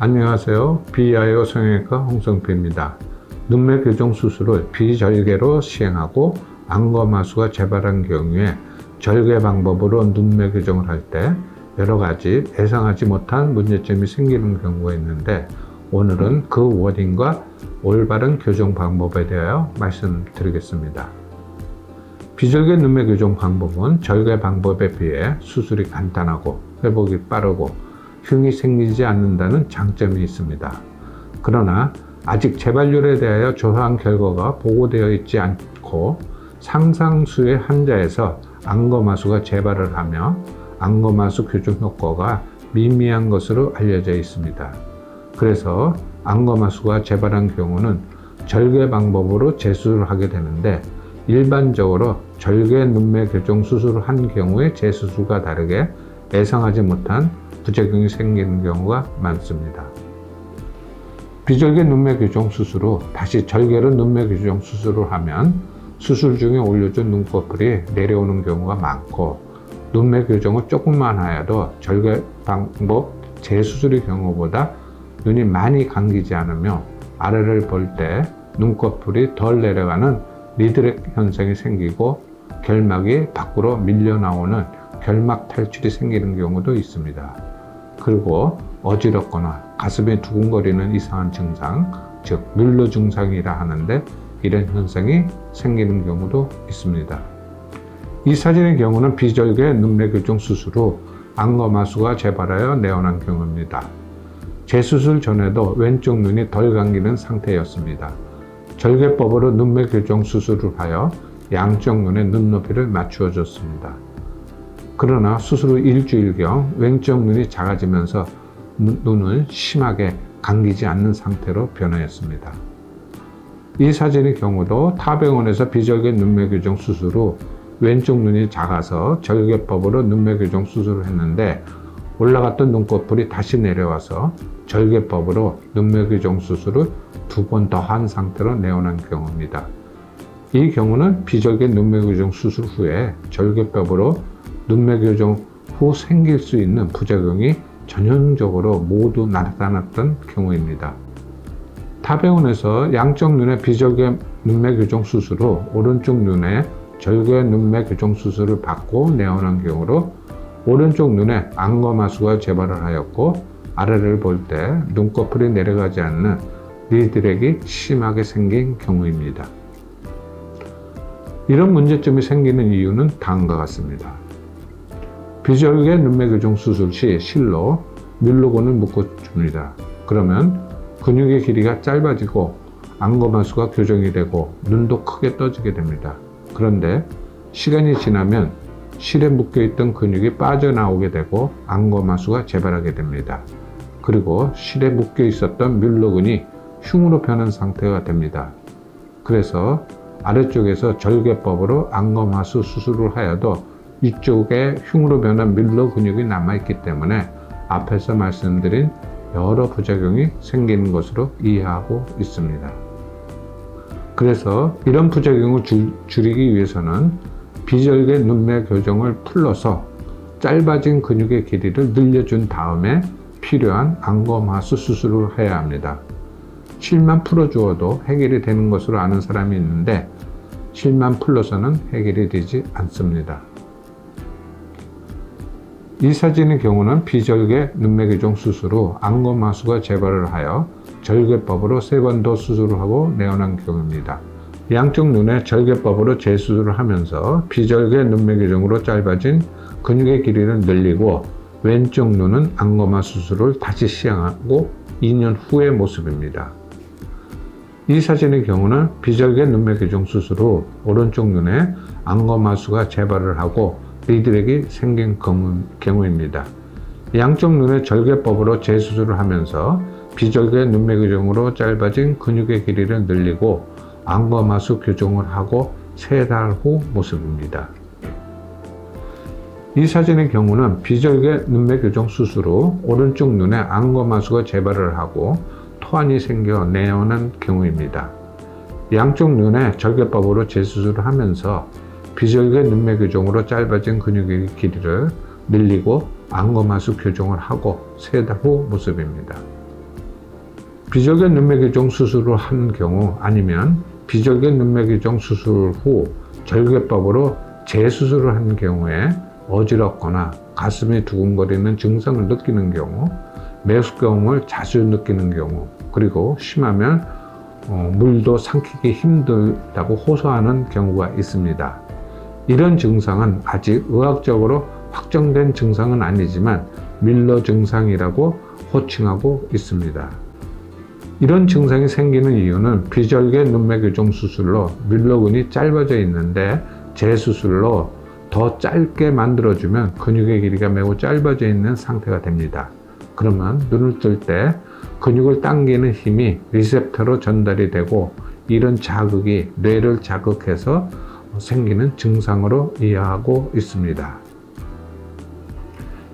안녕하세요. 비아이오 성형외과 홍성표입니다. 눈매 교정 수술을 비절개로 시행하고 안검하수가 재발한 경우에 절개 방법으로 눈매 교정을 할 때 여러 가지 예상하지 못한 문제점이 생기는 경우가 있는데, 오늘은 그 원인과 올바른 교정 방법에 대하여 말씀드리겠습니다. 비절개 눈매 교정 방법은 절개 방법에 비해 수술이 간단하고 회복이 빠르고 흉이 생기지 않는다는 장점이 있습니다. 그러나 아직 재발률에 대하여 조사한 결과가 보고되어 있지 않고 상상수의 환자에서 안검하수가 재발을 하며 안검하수 교정 효과가 미미한 것으로 알려져 있습니다. 그래서 안검하수가 재발한 경우는 절개 방법으로 재수술을 하게 되는데, 일반적으로 절개 눈매 교정 수술을 한 경우의 재수술과 다르게 예상하지 못한 부작용이 생기는 경우가 많습니다. 비절개 눈매 교정 수술 후 다시 절개로 눈매 교정 수술을 하면 수술 중에 올려준 눈꺼풀이 내려오는 경우가 많고, 눈매 교정을 조금만 하여도 절개 방법 재수술의 경우보다 눈이 많이 감기지 않으며 아래를 볼 때 눈꺼풀이 덜 내려가는 리드렉 현상이 생기고 결막이 밖으로 밀려 나오는 결막 탈출이 생기는 경우도 있습니다. 그리고 어지럽거나 가슴이 두근거리는 이상한 증상, 즉 뮬러 증상이라 하는데, 이런 현상이 생기는 경우도 있습니다. 이 사진의 경우는 비절개 눈매 교정 수술 후 안검하수가 재발하여 내원한 경우입니다. 재수술 전에도 왼쪽 눈이 덜 감기는 상태였습니다. 절개법으로 눈매 교정 수술을 하여 양쪽 눈의 눈높이를 맞추어 줬습니다. 그러나 수술 후 일주일경 왼쪽 눈이 작아지면서 눈을 심하게 감기지 않는 상태로 변화했습니다. 이 사진의 경우도 타 병원에서 비절개 눈매 교정 수술 후 왼쪽 눈이 작아서 절개법으로 눈매 교정 수술을 했는데, 올라갔던 눈꺼풀이 다시 내려와서 절개법으로 눈매 교정 수술을 2번 더 한 상태로 내원한 경우입니다. 이 경우는 비절개 눈매 교정 수술 후에 절개법으로 눈매 교정 후 생길 수 있는 부작용이 전형적으로 모두 나타났던 경우입니다. 타 병원에서 양쪽 눈의 비절개 눈매 교정 수술 후 오른쪽 눈에 절개 눈매 교정 수술을 받고 내원한 경우로 오른쪽 눈에 안검하수가 재발을 하였고, 아래를 볼 때 눈꺼풀이 내려가지 않는 리드렉이 심하게 생긴 경우입니다. 이런 문제점이 생기는 이유는 다음과 같습니다. 비절개 눈매 교정 수술 시 실로 뮬러건을 묶어줍니다. 그러면 근육의 길이가 짧아지고 안검하수가 교정이 되고 눈도 크게 떠지게 됩니다. 그런데 시간이 지나면 실에 묶여있던 근육이 빠져나오게 되고 안검하수가 재발하게 됩니다. 그리고 실에 묶여있었던 뮬러근이 흉으로 변한 상태가 됩니다. 그래서 아래쪽에서 절개법으로 안검하수 수술을 하여도 이쪽에 흉으로 변한 뮬러 근육이 남아있기 때문에 앞에서 말씀드린 여러 부작용이 생기는 것으로 이해하고 있습니다. 그래서 이런 부작용을 줄이기 위해서는 비절개 눈매 교정을 풀러서 짧아진 근육의 길이를 늘려준 다음에 필요한 안검하수 수술을 해야 합니다. 실만 풀어주어도 해결이 되는 것으로 아는 사람이 있는데, 실만 풀러서는 해결이 되지 않습니다. 이 사진의 경우는 비절개 눈매 교정 수술 후 안검하수가 재발을 하여 절개법으로 3번 더 수술을 하고 내원한 경우입니다. 양쪽 눈에 절개법으로 재수술을 하면서 비절개 눈매 교정으로 짧아진 근육의 길이를 늘리고 왼쪽 눈은 안검하수 수술을 다시 시행하고 2년 후의 모습입니다. 이 사진의 경우는 비절개 눈매 교정 수술 후 오른쪽 눈에 안검하수가 재발을 하고 리드렉이 생긴 경우입니다. 양쪽 눈의 절개법으로 재수술을 하면서 비절개 눈매 교정으로 짧아진 근육의 길이를 늘리고 안검하수 교정을 하고 3달 후 모습입니다. 이 사진의 경우는 비절개 눈매 교정 수술 후 오른쪽 눈에 안검하수가 재발을 하고 토안이 생겨 내원한 경우입니다. 양쪽 눈에 절개법으로 재수술을 하면서 비절개 눈매 교정으로 짧아진 근육의 길이를 늘리고 안검하수 교정을 하고 3달 후 모습입니다. 비절개 눈매교정 수술을 한 경우 아니면 비절개 눈매교정 수술 후 절개법으로 재수술을 한 경우에 어지럽거나 가슴이 두근거리는 증상을 느끼는 경우, 메스꺼움을 자주 느끼는 경우, 그리고 심하면 물도 삼키기 힘들다고 호소하는 경우가 있습니다. 이런 증상은 아직 의학적으로 확정된 증상은 아니지만 밀러 증상이라고 호칭하고 있습니다. 이런 증상이 생기는 이유는 비절개 눈매교정 수술로 밀러근이 짧아져 있는데 재수술로 더 짧게 만들어주면 근육의 길이가 매우 짧아져 있는 상태가 됩니다. 그러면 눈을 뜰 때 근육을 당기는 힘이 리셉터로 전달이 되고 이런 자극이 뇌를 자극해서 생기는 증상으로 이해하고 있습니다.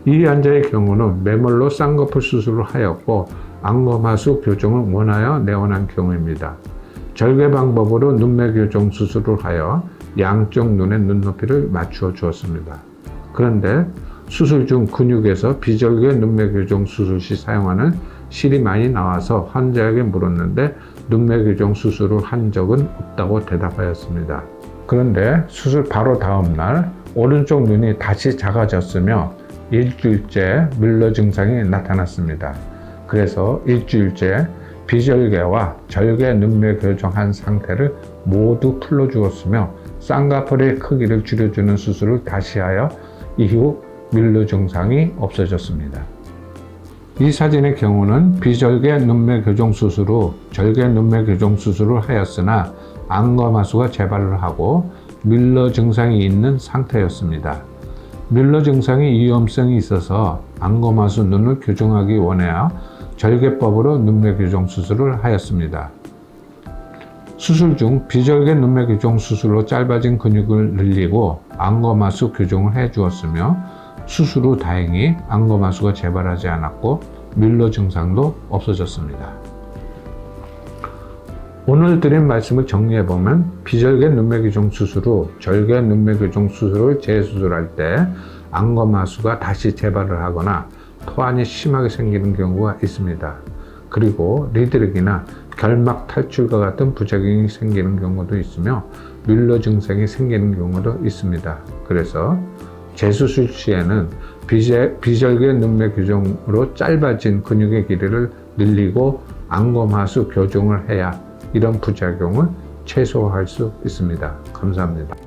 이 환자의 경우는 매몰로 쌍꺼풀 수술을 하였고 안검하수 교정을 원하여 내원한 경우입니다. 절개 방법으로 눈매 교정 수술을 하여 양쪽 눈의 눈높이를 맞추어 주었습니다. 그런데 수술 중 근육에서 비절개 눈매 교정 수술 시 사용하는 실이 많이 나와서 환자에게 물었는데 눈매 교정 수술을 한 적은 없다고 대답하였습니다. 그런데 수술 바로 다음 날 오른쪽 눈이 다시 작아졌으며 일주일째 밀러 증상이 나타났습니다. 그래서 일주일째 비절개와 절개 눈매 교정한 상태를 모두 풀어주었으며 쌍꺼풀의 크기를 줄여주는 수술을 다시 하여 이후 밀러 증상이 없어졌습니다. 이 사진의 경우는 비절개 눈매 교정 수술 후 절개 눈매 교정 수술을 하였으나 안검하수가 재발을 하고 밀러 증상이 있는 상태였습니다. 밀러 증상이 위험성이 있어서 안검하수 눈을 교정하기 원하여 절개법으로 눈매 교정 수술을 하였습니다. 수술 중 비절개 눈매 교정 수술로 짧아진 근육을 늘리고 안검하수 교정을 해 주었으며 수술 후 다행히 안검하수가 재발하지 않았고 밀러 증상도 없어졌습니다. 오늘 드린 말씀을 정리해보면 비절개 눈매 교정 수술 후 절개 눈매 교정 수술을 재수술할 때 안검하수가 다시 재발을 하거나 토안이 심하게 생기는 경우가 있습니다. 그리고 리드렉이나 결막 탈출과 같은 부작용이 생기는 경우도 있으며 밀러 증상이 생기는 경우도 있습니다. 그래서 재수술 시에는 비절개 눈매 교정으로 짧아진 근육의 길이를 늘리고 안검하수 교정을 해야 이런 부작용을 최소화할 수 있습니다. 감사합니다.